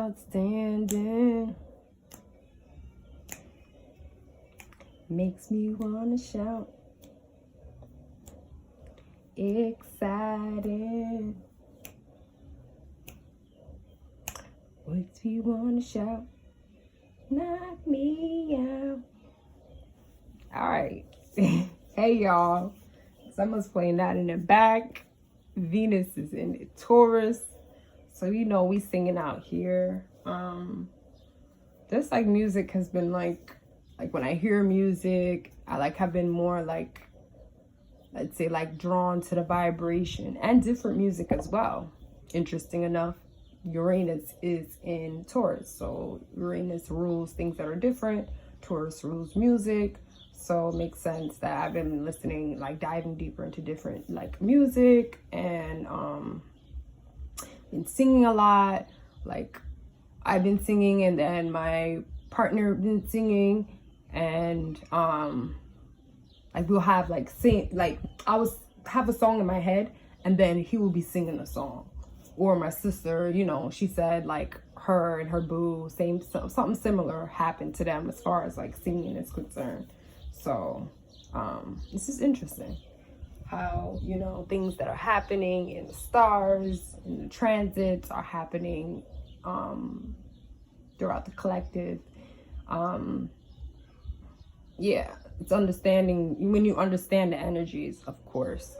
outstanding. Makes me wanna shout. Excited. Makes me wanna shout. Knock me out. All right. Hey, y'all. Someone's playing that in the back. Venus is in the Taurus. So, you know, we singing out here. Just like music has been like when I hear music, I have been more let's say drawn to the vibration and different music as well. Interesting enough, Uranus is in Taurus. So Uranus rules things that are different. Taurus rules music. So it makes sense that I've been listening, diving deeper into different music, and been singing a lot. I've been singing, and then my partner been singing, and we'll have have a song in my head, and then he will be singing a song. Or my sister, she said her and her boo, something similar happened to them as far as singing is concerned. So this is interesting how, things that are happening in the stars, in the transits are happening throughout the collective. Yeah, it's understanding when you understand the energies, of course.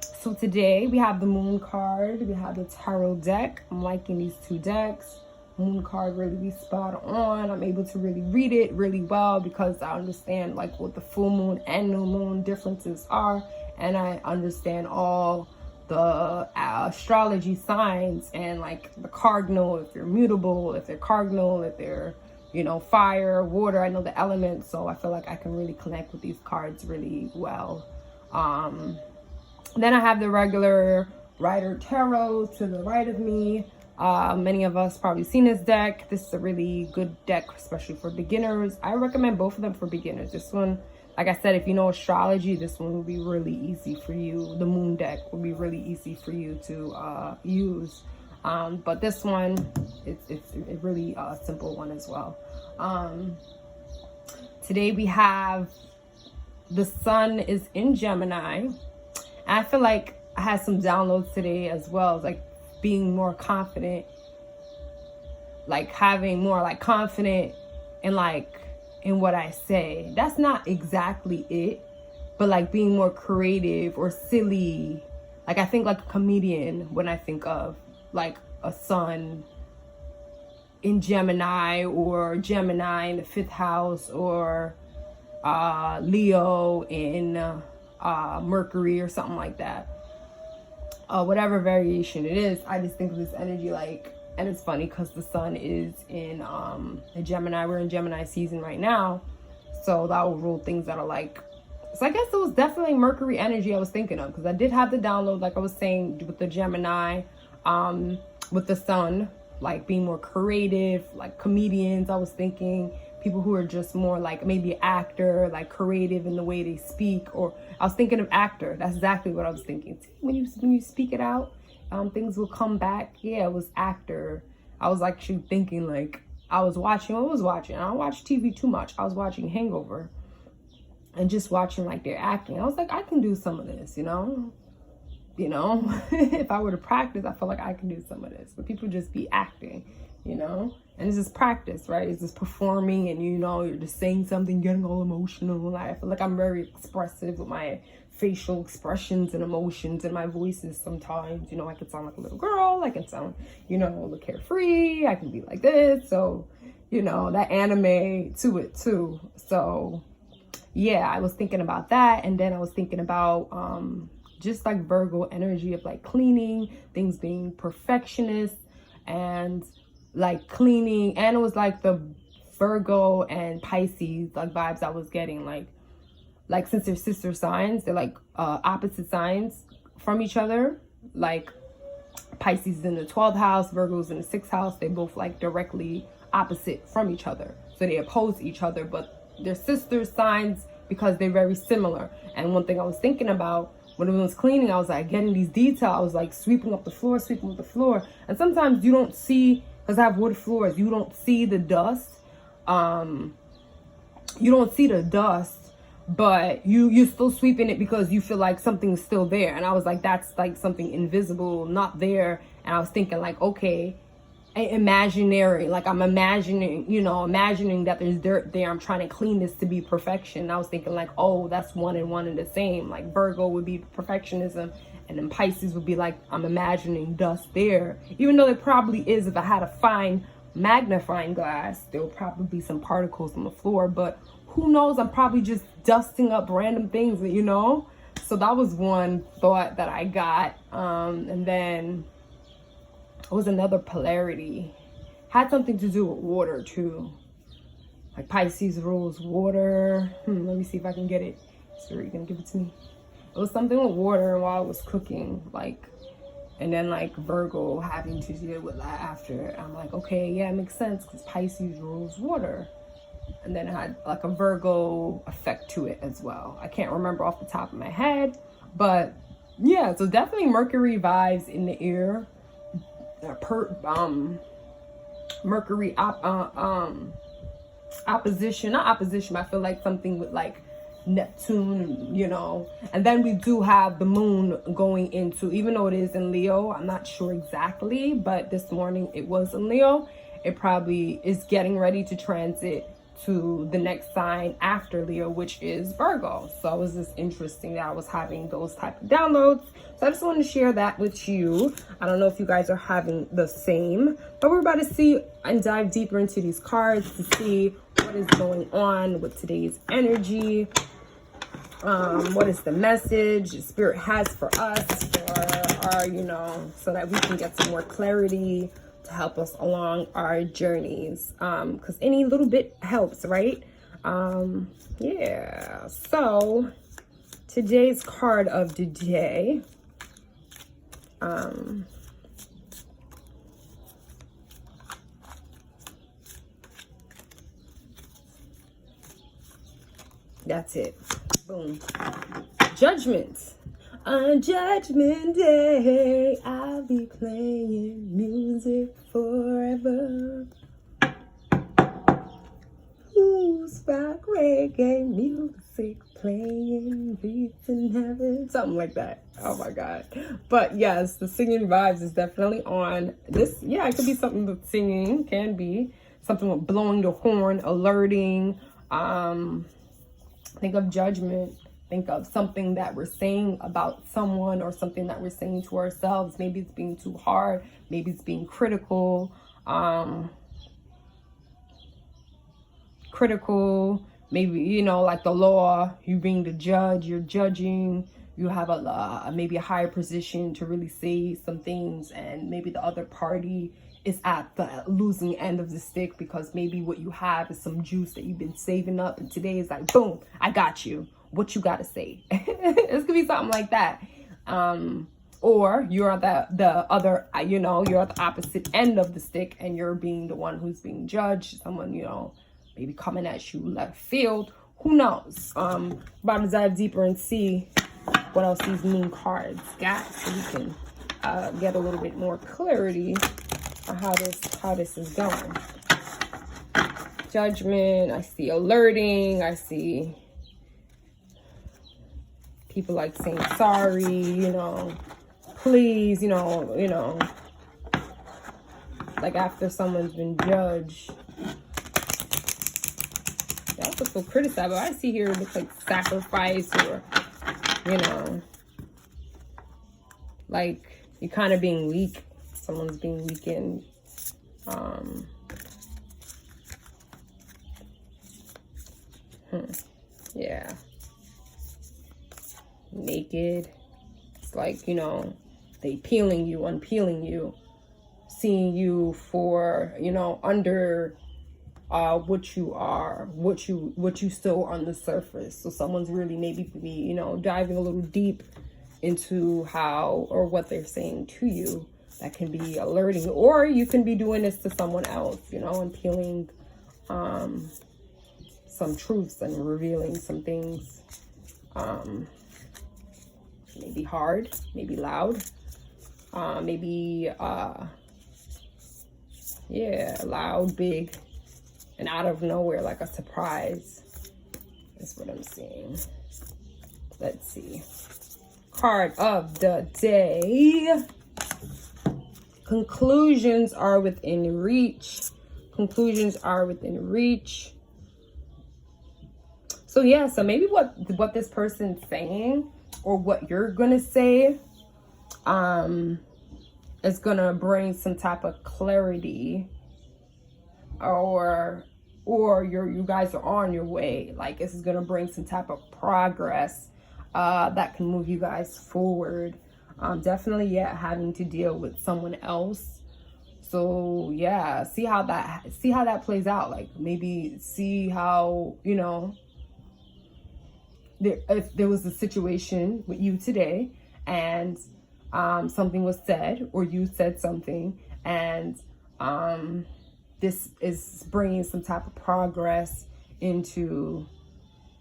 So today we have the Moon card, we have the Tarot deck. I'm liking these two decks. Moon card really spot on. I'm able to really read it really well because I understand what the full moon and new moon differences are, and I understand all the astrology signs and the cardinal, if they're mutable, if they're cardinal, if they're fire, water. I know the elements, so I feel like I can really connect with these cards really well. Then I have the regular Rider Tarot to the right of me. Many of us probably seen this deck. This is a really good deck, especially for beginners. I recommend both of them for beginners. This one, like I said, if you know astrology, this one will be really easy for you. The Moon deck will be really easy for you to use. But this one, it's a really simple one as well. Today we have the sun is in Gemini. And I feel like I had some downloads today as well, being more confident, having more confident in what I say. That's not exactly it, but being more creative or silly. I think a comedian when I think of a sun in Gemini, or Gemini in the 5th house, or Leo in Mercury or something like that. Whatever variation it is, I just think of this energy and it's funny because the sun is in Gemini. We're in Gemini season right now, so that will rule things that are so I guess it was definitely Mercury energy I was thinking of, because I did have the download, I was saying, with the Gemini, with the sun, being more creative, comedians. I was thinking people who are just more maybe an actor, creative in the way they speak. Or I was thinking of actor. That's exactly what I was thinking. When you speak it out, things will come back. Yeah, it was actor. I was actually thinking I was watching. I don't watch TV too much. I was watching Hangover and just watching their acting. I was I can do some of this, if I were to practice, I feel like I can do some of this. But people just be acting, and it's just practice, right? It's just performing, and you're just saying something, getting all emotional. I feel like I'm very expressive with my facial expressions and emotions and my voices sometimes. I can sound like a little girl. I can sound, a little carefree. I can be like this. So, that anime to it too. So, yeah, I was thinking about that. And then I was thinking about just Virgo energy of cleaning, things being perfectionist, and cleaning. And it was the Virgo and Pisces vibes I was getting, since they're sister signs, they're opposite signs from each other. Pisces is in the 12th house, Virgo's in the 6th house. They both directly opposite from each other, so they oppose each other, but they're sister signs because they're very similar. And one thing I was thinking about when it was cleaning, I was getting these details. I was sweeping up the floor. And sometimes you don't see because I have wood floors. You don't see the dust. You don't see the dust, but you're still sweeping it because you feel like something's still there. And I was like, that's like something invisible, not there. And I was thinking like, okay, imaginary, like I'm imagining, you know, imagining that there's dirt there. I'm trying to clean this to be perfection. And I was thinking like, oh, that's one and the same. Like Virgo would be perfectionism, and then Pisces would be like, I'm imagining dust there, even though it probably is. If I had a fine magnifying glass, there would probably be some particles on the floor, but who knows? I'm probably just dusting up random things, you know. So that was one thought that I got. And then it was another polarity, had something to do with water too, like Pisces rules water. Let me see if I can get it. Siri, you gonna give it to me? It was something with water while I was cooking, like, and then like Virgo having to deal with that after. I'm like, okay, yeah, it makes sense because Pisces rules water. And then it had like a Virgo effect to it as well. I can't remember off the top of my head, but yeah, so definitely Mercury vibes in the air. Mercury opposition, not opposition, but I feel like something with like Neptune, you know. And then we do have the moon going into, even though it is in Leo, I'm not sure exactly, but this morning it was in Leo. It probably is getting ready to transit to the next sign after Leo, which is Virgo. So it was just interesting that I was having those type of downloads. So I just wanted to share that with you. I don't know if you guys are having the same, but we're about to see and dive deeper into these cards to see what is going on with today's energy. What is the message Spirit has for us, for our, you know, so that we can get some more clarity to help us along our journeys, because any little bit helps, right? Yeah, so today's card of the day, that's it. Boom. Judgment. On Judgment Day, I'll be playing music forever. Who's rock reggae music playing beats in heaven? Something like that. Oh my God. But yes, the singing vibes is definitely on. This, yeah, it could be something with singing, can be something with blowing the horn, alerting. Think of judgment. Think of something that we're saying about someone or something that we're saying to ourselves. Maybe it's being too hard. Maybe it's being critical. Maybe, you know, like the law, you being the judge, you're judging. You have maybe a higher position to really say some things, and maybe the other party is at the losing end of the stick because maybe what you have is some juice that you've been saving up, and today is like, boom, I got you. What you gotta say? This could be something like that. Or you're at the other, you know, you're at the opposite end of the stick and you're being the one who's being judged. Someone, you know, maybe coming at you left field. Who knows? About to dive deeper and see what else these moon cards got, so we can get a little bit more clarity on how this is going. Judgment. I see alerting. I see people like saying sorry, you know, please, you know, like after someone's been judged. They also feel criticized, but I see here it looks like sacrifice, or, you know, like you're kind of being weak. Someone's being weakened. Yeah. Naked. It's like, you know, they peeling you, unpeeling you, seeing you for, you know, under what you are, what you still on the surface. So someone's really maybe, you know, diving a little deep into how or what they're saying to you. That can be alerting, or you can be doing this to someone else, you know, and peeling some truths and revealing some things. Maybe hard, maybe loud, maybe Yeah, loud, big, and out of nowhere, like a surprise. That's what I'm seeing. Let's see. Card of the day. Conclusions are within reach. Conclusions are within reach. So yeah, so maybe what this person's saying, or what you're gonna say, is gonna bring some type of clarity, or you guys are on your way. Like, this is gonna bring some type of progress that can move you guys forward. Definitely, yeah, having to deal with someone else. So yeah, see how that plays out. Like, maybe see how, you know, if there was a situation with you today, and something was said, or you said something, and this is bringing some type of progress into,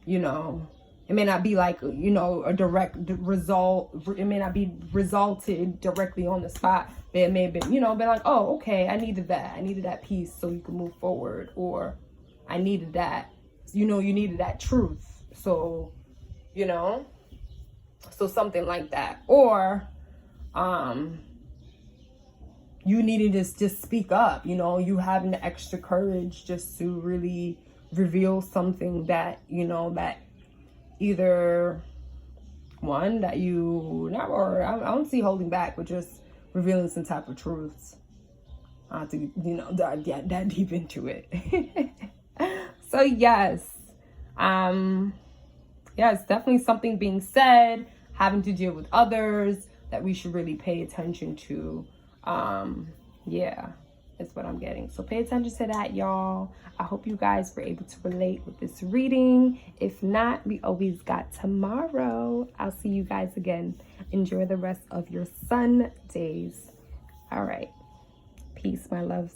you know, it may not be like, you know, a direct result. It may not be resulted directly on the spot, but it may have been, you know, been like, oh, okay, I needed that piece so you can move forward. Or I needed that, you know, you needed that truth. So, you know, so something like that. Or you needed to just speak up, you know, you having the extra courage just to really reveal something that, you know, that either one that you not, or I don't see holding back, but just revealing some type of truths. To, you know, dive that deep into it. So yes, yeah, it's definitely something being said, having to deal with others, that we should really pay attention to. Yeah, is what I'm getting. So pay attention to that, y'all. I hope you guys were able to relate with this reading. If not, we always got tomorrow. I'll see you guys again. Enjoy the rest of your Sundays. All right. Peace, my loves.